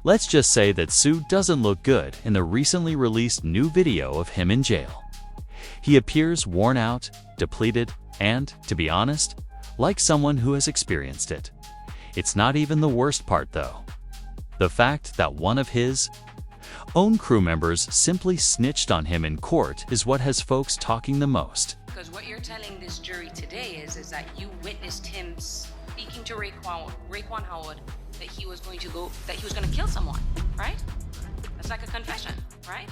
Let's just say that Ksoo doesn't look good in the recently released new video of him in jail. He appears worn out, depleted, and, to be honest, like someone who has experienced it. It's not even the worst part though. The fact that one of his own crew members simply snitched on him in court is what has folks talking the most. Because what you're telling this jury today is that you witnessed him speaking to Raekwon Howard that he was going to kill someone, right? That's like a confession, right?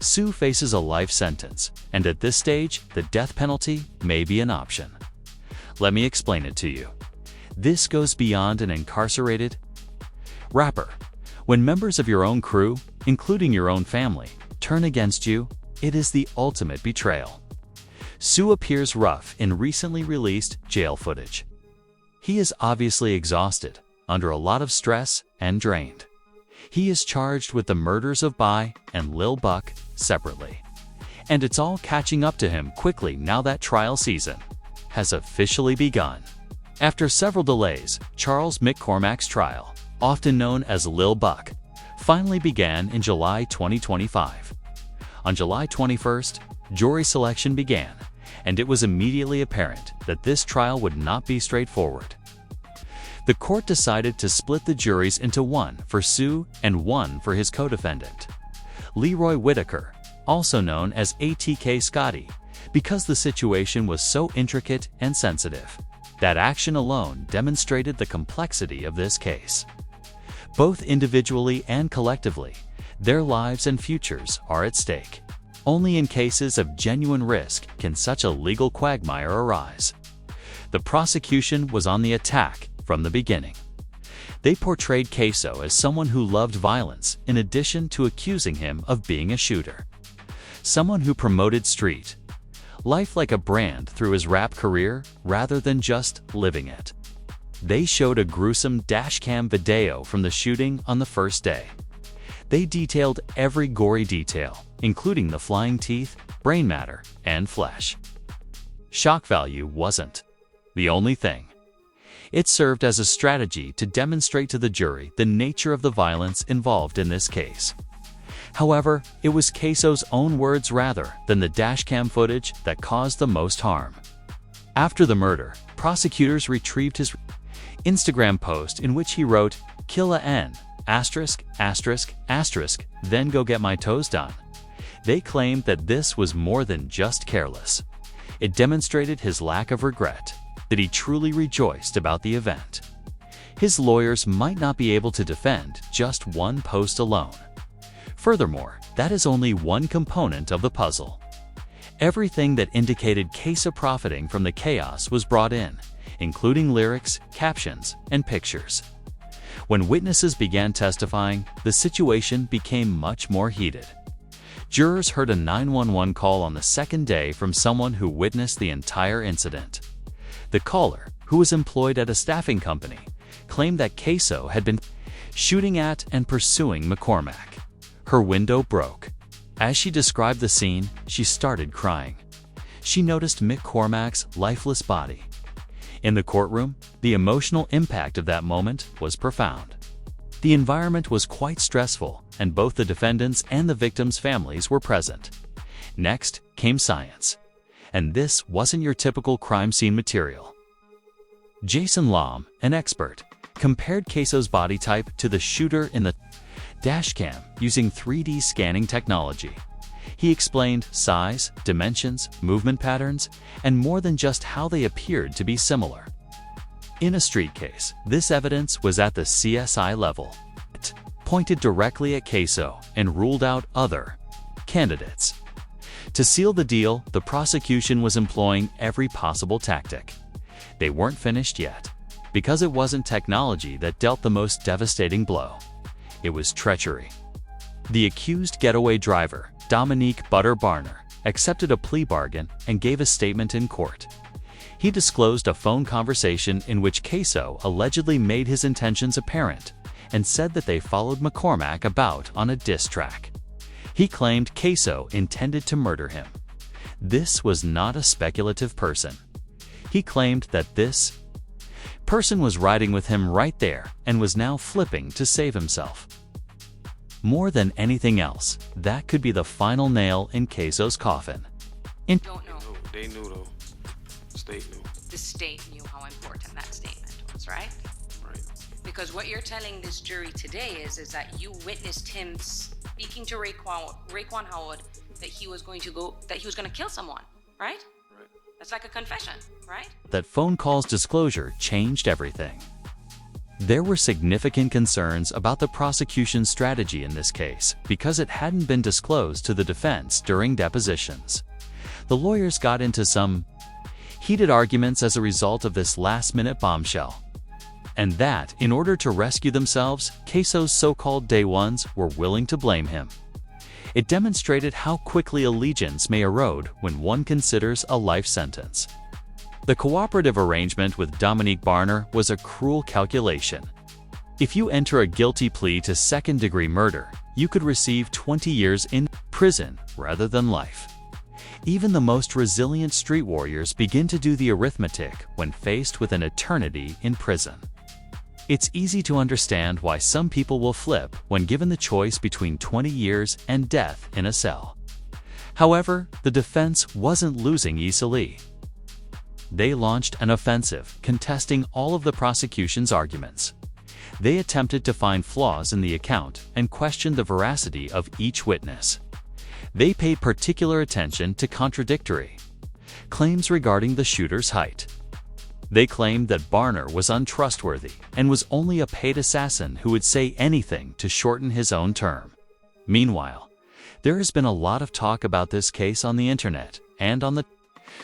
Ksoo faces a life sentence, and at this stage, the death penalty may be an option. Let me explain it to you. This goes beyond an incarcerated rapper. When members of your own crew, including your own family, turn against you, it is the ultimate betrayal. Ksoo appears rough in recently released jail footage. He is obviously exhausted, under a lot of stress, and drained. He is charged with the murders of Bai and Lil Buck separately. And it's all catching up to him quickly now that trial season has officially begun. After several delays, Charles McCormack's trial, often known as Lil Buck, finally began in July 2025. On July 21st, jury selection began, and it was immediately apparent that this trial would not be straightforward. The court decided to split the juries into one for Ksoo and one for his co-defendant, Leroy Whitaker, also known as ATK Scotty, because the situation was so intricate and sensitive. That action alone demonstrated the complexity of this case. Both individually and collectively, their lives and futures are at stake. Only in cases of genuine risk can such a legal quagmire arise. The prosecution was on the attack from the beginning. They portrayed Ksoo as someone who loved violence in addition to accusing him of being a shooter. Someone who promoted street life like a brand through his rap career rather than just living it. They showed a gruesome dashcam video from the shooting on the first day. They detailed every gory detail, including the flying teeth, brain matter, and flesh. Shock value wasn't the only thing. It served as a strategy to demonstrate to the jury the nature of the violence involved in this case. However, it was Ksoo's own words rather than the dashcam footage that caused the most harm. After the murder, prosecutors retrieved his Instagram post in which he wrote, "Killa N, asterisk, asterisk, asterisk, then go get my toes done." They claimed that this was more than just careless. It demonstrated his lack of regret, that he truly rejoiced about the event. His lawyers might not be able to defend just one post alone. Furthermore, that is only one component of the puzzle. Everything that indicated Ksoo profiting from the chaos was brought in, including lyrics, captions, and pictures. When witnesses began testifying, the situation became much more heated. Jurors heard a 911 call on the second day from someone who witnessed the entire incident. The caller, who was employed at a staffing company, claimed that Ksoo had been shooting at and pursuing McCormack. Her window broke. As she described the scene, she started crying. She noticed McCormack's lifeless body. In the courtroom, the emotional impact of that moment was profound. The environment was quite stressful, and both the defendants and the victims' families were present. Next came science. And this wasn't your typical crime scene material. Jason Lom, an expert, compared Ksoo's body type to the shooter in the dashcam using 3D scanning technology. He explained size, dimensions, movement patterns, and more than just how they appeared to be similar. In a street case, this evidence was at the CSI level. It pointed directly at Ksoo and ruled out other candidates. To seal the deal, the prosecution was employing every possible tactic. They weren't finished yet, because it wasn't technology that dealt the most devastating blow. It was treachery. The accused getaway driver, Dominique Butter Barner, accepted a plea bargain and gave a statement in court. He disclosed a phone conversation in which Ksoo allegedly made his intentions apparent and said that they followed McCormack about on a diss track. He claimed Ksoo intended to murder him. This was not a speculative person. He claimed that this Person was riding with him right there and was now flipping to save himself. More than anything else, that could be the final nail in Ksoo's coffin. Don't know. They knew though. The state knew. The state knew how important that statement was, right? Right. Because what you're telling this jury today is that you witnessed him speaking to Raekwon Howard that he was going to kill someone, right? Right. That's like a confession, right? That phone call's disclosure changed everything. There were significant concerns about the prosecution's strategy in this case because it hadn't been disclosed to the defense during depositions. The lawyers got into some heated arguments as a result of this last-minute bombshell. And that, in order to rescue themselves, Ksoo's so-called day ones were willing to blame him. It demonstrated how quickly allegiance may erode when one considers a life sentence. The cooperative arrangement with Dominique Barner was a cruel calculation. If you enter a guilty plea to second-degree murder, you could receive 20 years in prison rather than life. Even the most resilient street warriors begin to do the arithmetic when faced with an eternity in prison. It's easy to understand why some people will flip when given the choice between 20 years and death in a cell. However, the defense wasn't losing easily. They launched an offensive, contesting all of the prosecution's arguments. They attempted to find flaws in the account and questioned the veracity of each witness. They paid particular attention to contradictory claims regarding the shooter's height. They claimed that Barner was untrustworthy and was only a paid assassin who would say anything to shorten his own term. Meanwhile, there has been a lot of talk about this case on the internet and on the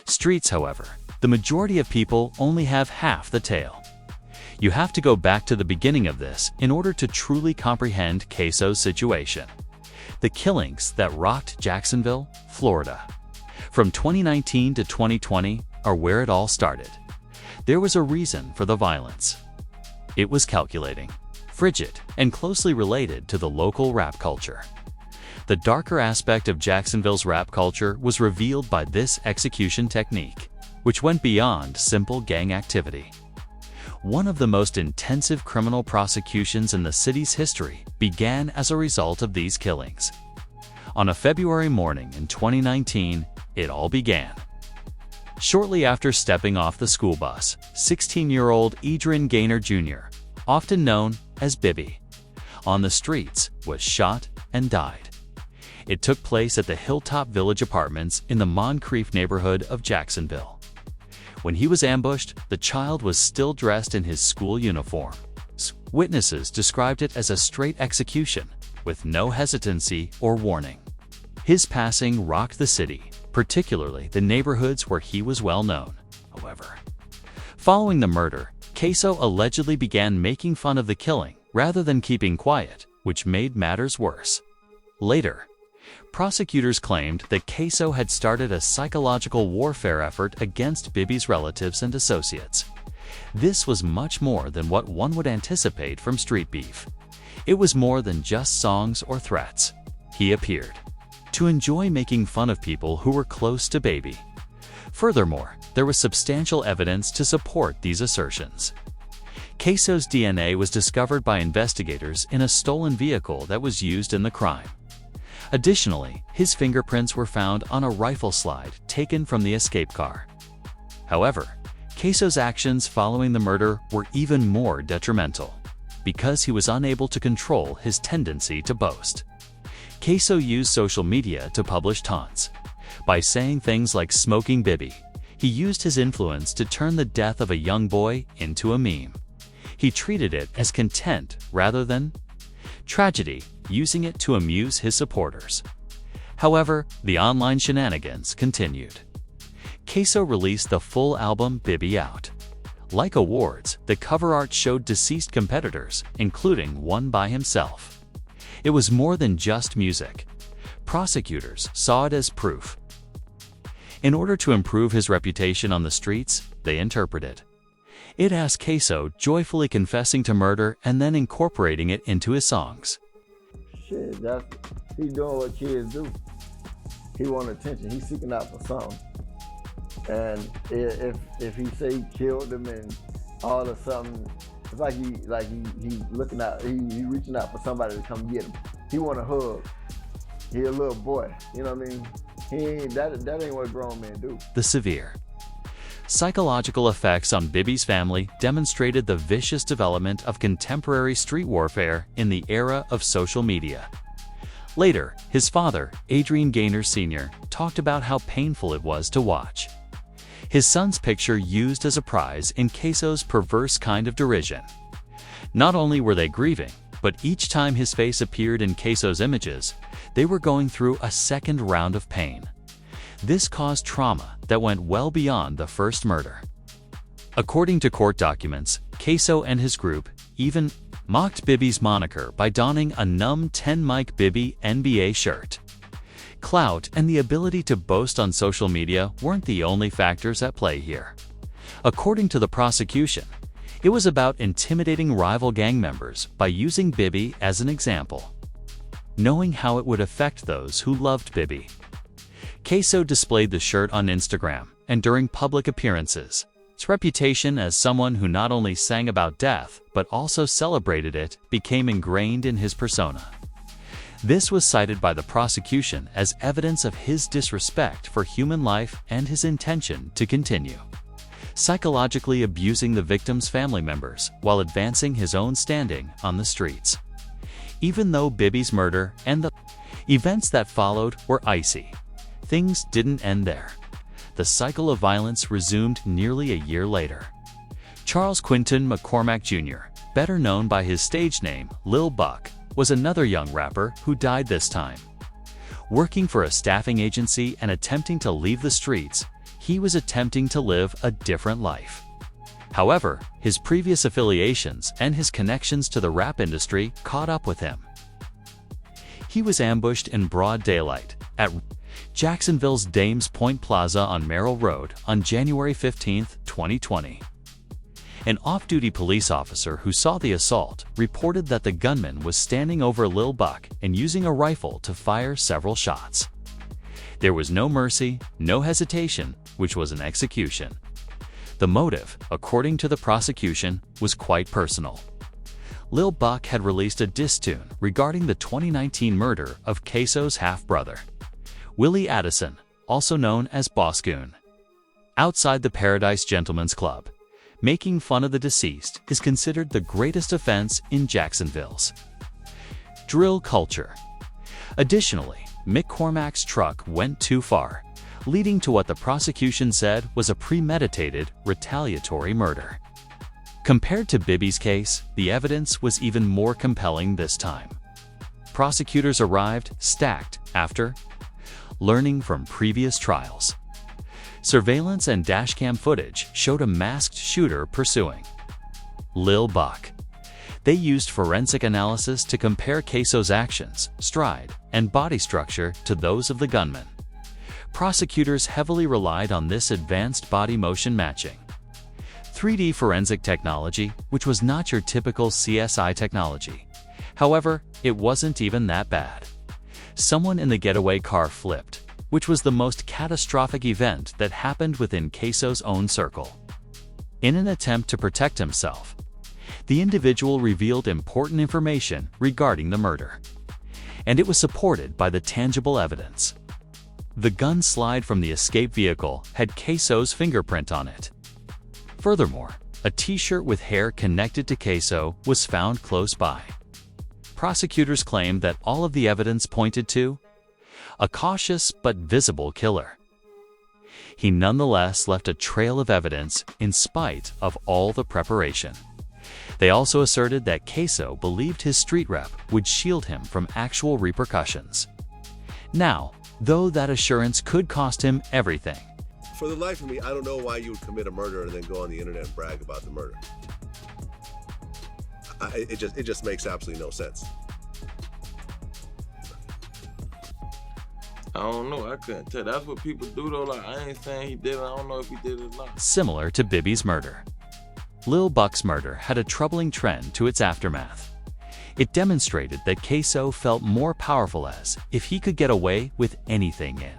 streets. However, the majority of people only have half the tale. You have to go back to the beginning of this in order to truly comprehend Ksoo's situation. The killings that rocked Jacksonville, Florida, from 2019 to 2020 are where it all started. There was a reason for the violence. It was calculating, frigid, and closely related to the local rap culture. The darker aspect of Jacksonville's rap culture was revealed by this execution technique, which went beyond simple gang activity. One of the most intensive criminal prosecutions in the city's history began as a result of these killings. On a February morning in 2019, it all began. Shortly after stepping off the school bus, 16-year-old Adrian Gaynor Jr., often known as Bibby, on the streets, was shot and died. It took place at the Hilltop Village Apartments in the Moncrief neighborhood of Jacksonville. When he was ambushed, the child was still dressed in his school uniform. Witnesses described it as a straight execution, with no hesitancy or warning. His passing rocked the city, particularly the neighborhoods where he was well known. However, following the murder, Ksoo allegedly began making fun of the killing rather than keeping quiet, which made matters worse. Later, prosecutors claimed that Ksoo had started a psychological warfare effort against Bibby's relatives and associates. This was much more than what one would anticipate from street beef. It was more than just songs or threats. He appeared to enjoy making fun of people who were close to Baby. Furthermore, there was substantial evidence to support these assertions. Ksoo's DNA was discovered by investigators in a stolen vehicle that was used in the crime. Additionally, his fingerprints were found on a rifle slide taken from the escape car. However, Ksoo's actions following the murder were even more detrimental, because he was unable to control his tendency to boast. Ksoo used social media to publish taunts. By saying things like "smoking Bibby," he used his influence to turn the death of a young boy into a meme. He treated it as content rather than tragedy, using it to amuse his supporters. However, the online shenanigans continued. Ksoo released the full album Bibby Out. Like awards, the cover art showed deceased competitors, including one by himself. It was more than just music. Prosecutors saw it as proof. In order to improve his reputation on the streets, they interpreted it as Ksoo joyfully confessing to murder and then incorporating it into his songs. Shit, he doing what kids do. He want attention. He's seeking out for something. And if he say he killed them and all of a sudden, it's like he looking out, he reaching out for somebody to come get him. He want a hug. He a little boy, you know what I mean? That ain't what a grown men do. The severe psychological effects on Bibby's family demonstrated the vicious development of contemporary street warfare in the era of social media. Later, his father, Adrian Gaynor Sr., talked about how painful it was to watch his son's picture used as a prize in Ksoo's perverse kind of derision. Not only were they grieving, but each time his face appeared in Ksoo's images, they were going through a second round of pain. This caused trauma that went well beyond the first murder. According to court documents, Ksoo and his group even mocked Bibby's moniker by donning a numb 10 Mike Bibby NBA shirt. Clout and the ability to boast on social media weren't the only factors at play here. According to the prosecution, it was about intimidating rival gang members by using Bibby as an example, knowing how it would affect those who loved Bibby. Ksoo displayed the shirt on Instagram and during public appearances. His reputation as someone who not only sang about death but also celebrated it became ingrained in his persona. This was cited by the prosecution as evidence of his disrespect for human life and his intention to continue psychologically abusing the victim's family members while advancing his own standing on the streets. Even though Bibby's murder and the events that followed were icy, things didn't end there. The cycle of violence resumed nearly a year later. Charles Quinton McCormack Jr., better known by his stage name Lil Buck, was another young rapper who died this time. Working for a staffing agency and attempting to leave the streets, he was attempting to live a different life. However, his previous affiliations and his connections to the rap industry caught up with him. He was ambushed in broad daylight at Jacksonville's Dames Point Plaza on Merrill Road on January 15, 2020. An off-duty police officer who saw the assault reported that the gunman was standing over Lil Buck and using a rifle to fire several shots. There was no mercy, no hesitation, which was an execution. The motive, according to the prosecution, was quite personal. Lil Buck had released a diss tune regarding the 2019 murder of Ksoo's half-brother, Willie Addison, also known as Boss Goon. Outside the Paradise Gentlemen's Club, making fun of the deceased is considered the greatest offense in Jacksonville's drill culture. Additionally, McCormack's truck went too far, leading to what the prosecution said was a premeditated, retaliatory murder. Compared to Bibby's case, the evidence was even more compelling this time. Prosecutors arrived stacked after learning from previous trials. Surveillance and dashcam footage showed a masked shooter pursuing Lil Buck. They used forensic analysis to compare Ksoo's actions, stride, and body structure to those of the gunman. Prosecutors heavily relied on this advanced body motion matching 3D forensic technology, which was not your typical CSI technology. However, it wasn't even that bad. Someone in the getaway car flipped, which was the most catastrophic event that happened within Ksoo's own circle. In an attempt to protect himself, the individual revealed important information regarding the murder, and it was supported by the tangible evidence. The gun slide from the escape vehicle had Ksoo's fingerprint on it. Furthermore, a t-shirt with hair connected to Ksoo was found close by. Prosecutors claimed that all of the evidence pointed to a cautious but visible killer. He nonetheless left a trail of evidence in spite of all the preparation. They also asserted that Ksoo believed his street rep would shield him from actual repercussions. Now, though that assurance could cost him everything. For the life of me, I don't know why you would commit a murder and then go on the internet and brag about the murder. It just makes absolutely no sense. I don't know. I couldn't tell. That's what people do though. Like, I ain't saying he did it. I don't know if he did it or not. Similar to Bibby's murder, Lil Buck's murder had a troubling trend to its aftermath. It demonstrated that Ksoo felt more powerful as if he could get away with anything and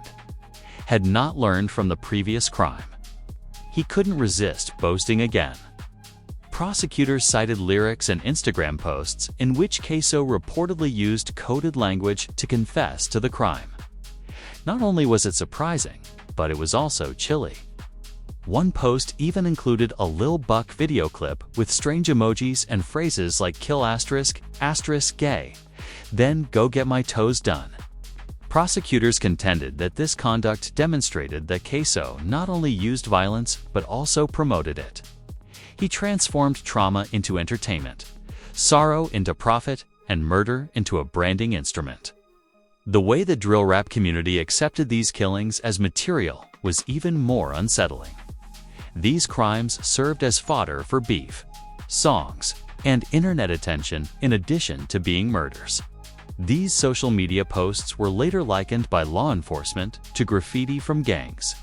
had not learned from the previous crime. He couldn't resist boasting again. prosecutors cited lyrics and Instagram posts in which Ksoo reportedly used coded language to confess to the crime. Not only was it surprising, but it was also chilly. One post even included a Lil Buck video clip with strange emojis and phrases like kill asterisk, asterisk gay, then go get my toes done. Prosecutors contended that this conduct demonstrated that Ksoo not only used violence but also promoted it. He transformed trauma into entertainment, sorrow into profit, and murder into a branding instrument. The way the drill rap community accepted these killings as material was even more unsettling. These crimes served as fodder for beef, songs, and internet attention in addition to being murders. These social media posts were later likened by law enforcement to graffiti from gangs.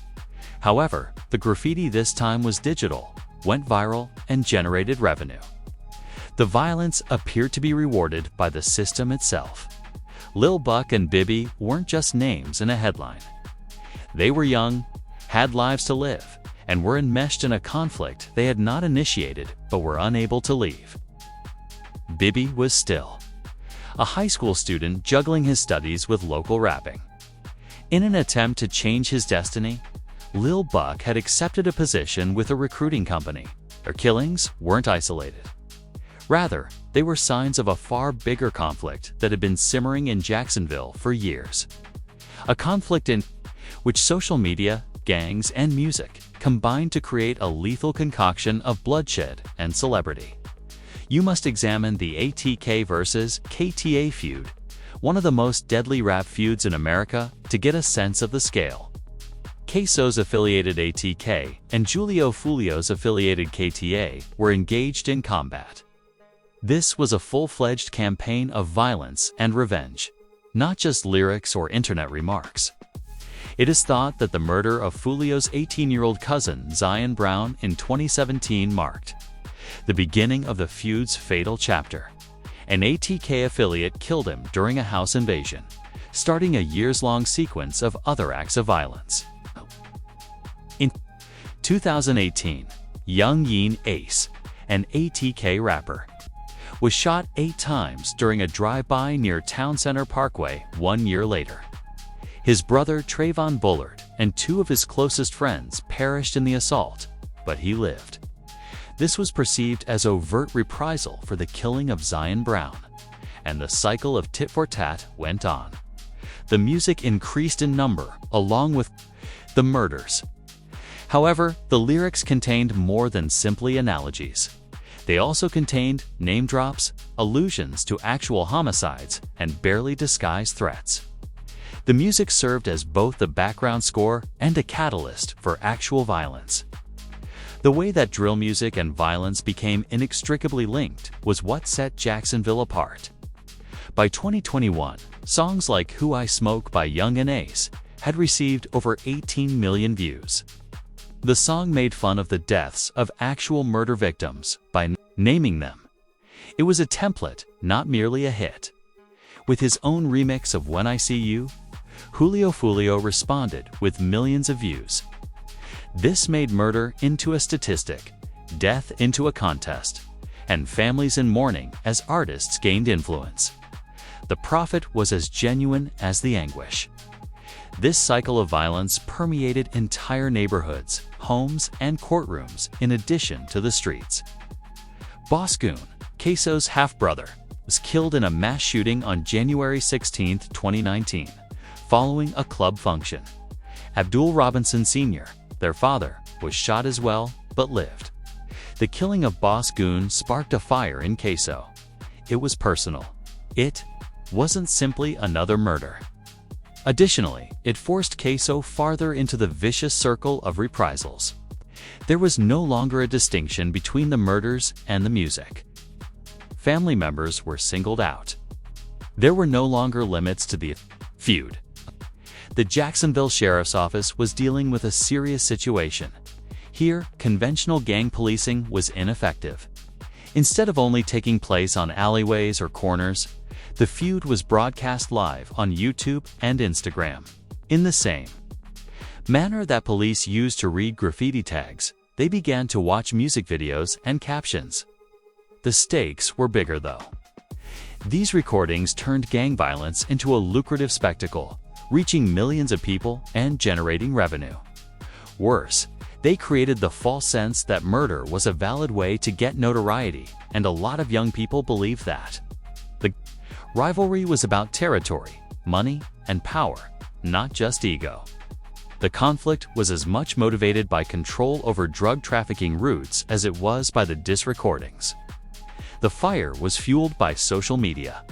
However, the graffiti this time was digital, went viral, and generated revenue. The violence appeared to be rewarded by the system itself. Lil Buck and Bibby weren't just names in a headline. They were young, had lives to live, and were enmeshed in a conflict they had not initiated but were unable to leave. Bibby was still a high school student juggling his studies with local rapping. In an attempt to change his destiny, Lil Buck had accepted a position with a recruiting company. Their killings weren't isolated. Rather, they were signs of a far bigger conflict that had been simmering in Jacksonville for years. A conflict in which social media, gangs, and music combined to create a lethal concoction of bloodshed and celebrity. You must examine the ATK versus KTA feud, one of the most deadly rap feuds in America, to get a sense of the scale. Ksoo's affiliated ATK and Julio Fulio's affiliated KTA were engaged in combat. This was a full-fledged campaign of violence and revenge, not just lyrics or internet remarks. It is thought that the murder of Fulio's 18-year-old cousin Zion Brown in 2017 marked the beginning of the feud's fatal chapter. An ATK affiliate killed him during a house invasion, starting a years-long sequence of other acts of violence. In 2018, Young Yeen Ace, an ATK rapper, was shot 8 times during a drive-by near Town Center Parkway 1 year later. His brother Trayvon Bullard and 2 of his closest friends perished in the assault, but he lived. This was perceived as overt reprisal for the killing of Zion Brown, and the cycle of tit-for-tat went on. The music increased in number along with the murders. However, the lyrics contained more than simply analogies. They also contained name drops, allusions to actual homicides, and barely disguised threats. The music served as both the background score and a catalyst for actual violence. The way that drill music and violence became inextricably linked was what set Jacksonville apart. By 2021, songs like Who I Smoke by Young and Ace had received over 18 million views. The song made fun of the deaths of actual murder victims by naming them. It was a template, not merely a hit. With his own remix of When I See You, Julio Fulio responded with millions of views. This made murder into a statistic, death into a contest, and families in mourning as artists gained influence. The profit was as genuine as the anguish. This cycle of violence permeated entire neighborhoods, homes, and courtrooms in addition to the streets. Boss Goon, Ksoo's half-brother, was killed in a mass shooting on January 16, 2019, following a club function. Abdul Robinson Sr., their father, was shot as well, but lived. The killing of Boss Goon sparked a fire in Ksoo. It was personal. It wasn't simply another murder. Additionally, it forced Ksoo farther into the vicious circle of reprisals. There was no longer a distinction between the murders and the music. Family members were singled out. There were no longer limits to the feud. The Jacksonville Sheriff's Office was dealing with a serious situation. Here, conventional gang policing was ineffective. Instead of only taking place on alleyways or corners, the feud was broadcast live on YouTube and Instagram. In the same manner that police used to read graffiti tags, they began to watch music videos and captions. The stakes were bigger though. These recordings turned gang violence into a lucrative spectacle, reaching millions of people and generating revenue. Worse, they created the false sense that murder was a valid way to get notoriety, and a lot of young people believed that. The rivalry was about territory, money, and power, not just ego. The conflict was as much motivated by control over drug trafficking routes as it was by the diss recordings. The fire was fueled by social media.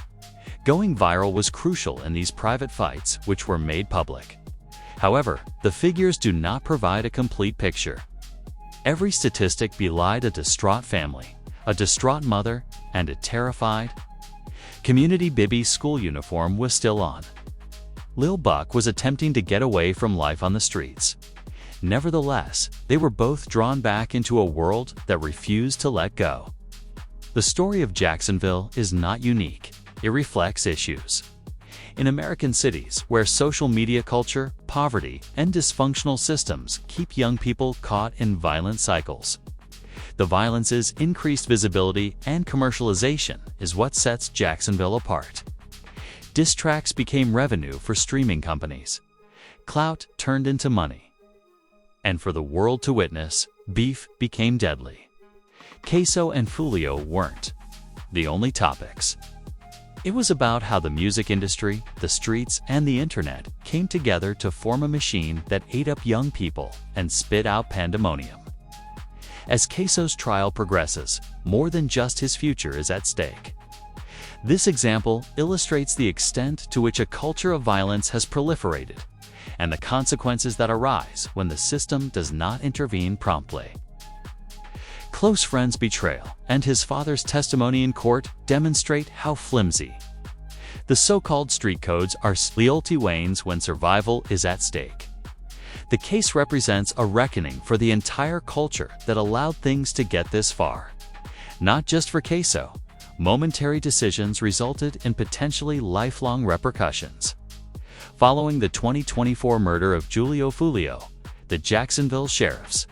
Going viral was crucial in these private fights, which were made public. However, the figures do not provide a complete picture. Every statistic belied a distraught family, a distraught mother, and a terrified. Community Bibby's school uniform was still on. Lil Buck was attempting to get away from life on the streets. Nevertheless, they were both drawn back into a world that refused to let go. The story of Jacksonville is not unique. It reflects issues. In American cities where social media culture, poverty, and dysfunctional systems keep young people caught in violent cycles. The violence's increased visibility and commercialization is what sets Jacksonville apart. Diss tracks became revenue for streaming companies. Clout turned into money. And for the world to witness, beef became deadly. Ksoo and Foolio weren't the only topics. It was about how the music industry, the streets, and the internet came together to form a machine that ate up young people and spit out pandemonium. As Ksoo's trial progresses, more than just his future is at stake. This example illustrates the extent to which a culture of violence has proliferated and the consequences that arise when the system does not intervene promptly. Close friend's betrayal and his father's testimony in court demonstrate how flimsy the so-called street codes are. Loyalty wanes when survival is at stake. The case represents a reckoning for the entire culture that allowed things to get this far. Not just for Ksoo, momentary decisions resulted in potentially lifelong repercussions. Following the 2024 murder of Julio Foolio, the Jacksonville Sheriff's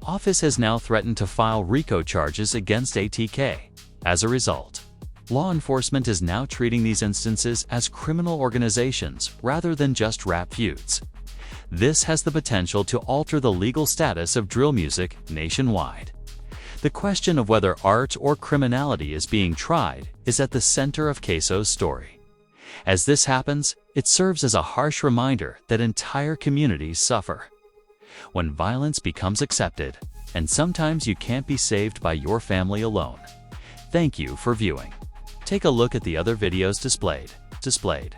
Office has now threatened to file RICO charges against ATK. As a result, law enforcement is now treating these instances as criminal organizations rather than just rap feuds. This has the potential to alter the legal status of drill music nationwide. The question of whether art or criminality is being tried is at the center of Ksoo's story. As this happens, it serves as a harsh reminder that entire communities suffer when violence becomes accepted, and sometimes you can't be saved by your family alone. Thank you for viewing. Take a look at the other videos displayed.